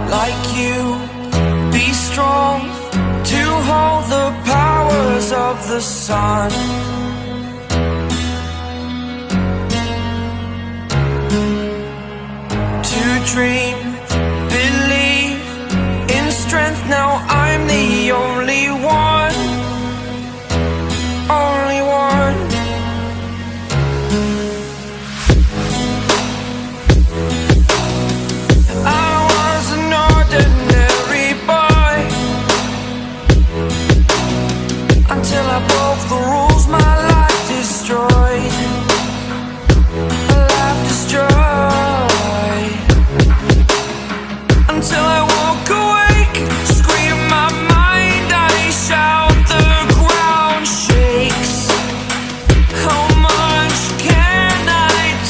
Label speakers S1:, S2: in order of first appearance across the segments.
S1: like you, be strong to hold the powers of the sun. To dream, believe in strength. Now I'm the only one, only one. I was an ordinary boy until I broke the rules. My life destroyed, life destroyed. Until I woke awake, scream my mind, I shout, the ground shakes. How much can I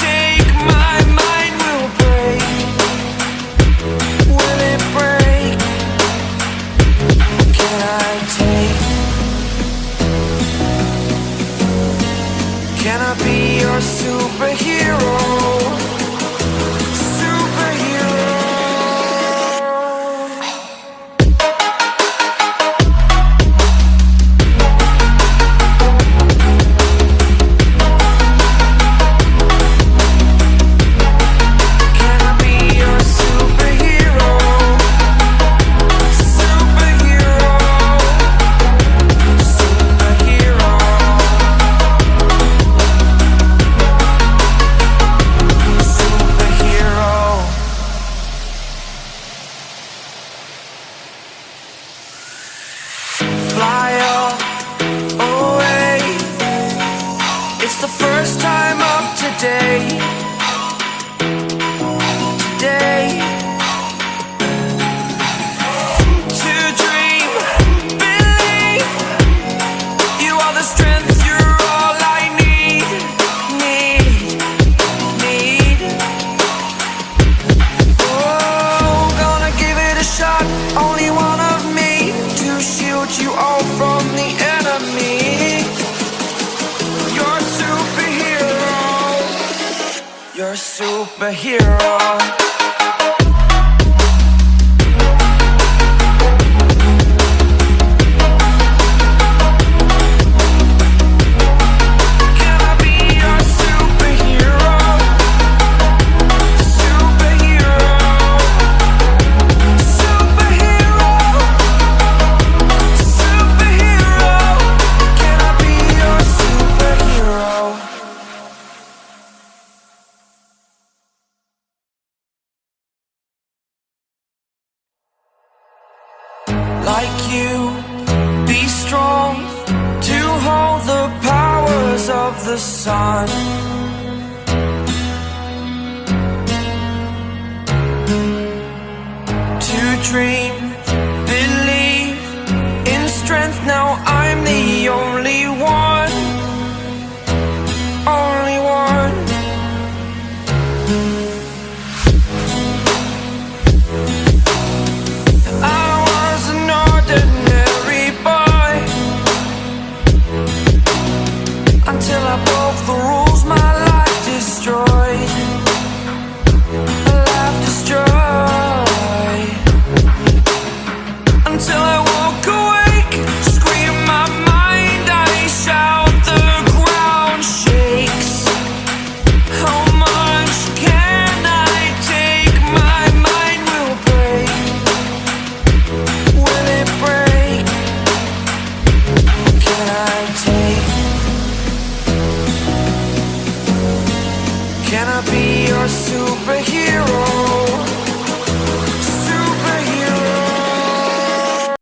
S1: take? My mind will break. Will it break? Can I take? Can I be your superhero? Fly away. It's the first time of today. Today. To dream, believe. You are the strength, you're all I need. Need. Oh, gonna give it a shot. Only one of me to shield you all from the enemy. You're a superhero. You're a superhero. Can I be your superhero? Superhero. Superhero. Superhero. Can I be your superhero? Like you, be strong to hold the powers of the sun. To dream, believe in strength. Now I'm the only one, only one. I was an ordinary boy until I broke the rules. My life destroyed, life destroyed. Until I woke awake, scream my mind, I shout, the ground shakes. How much can I take? My mind will break. Will it break? Can I take? Can I be your superhero?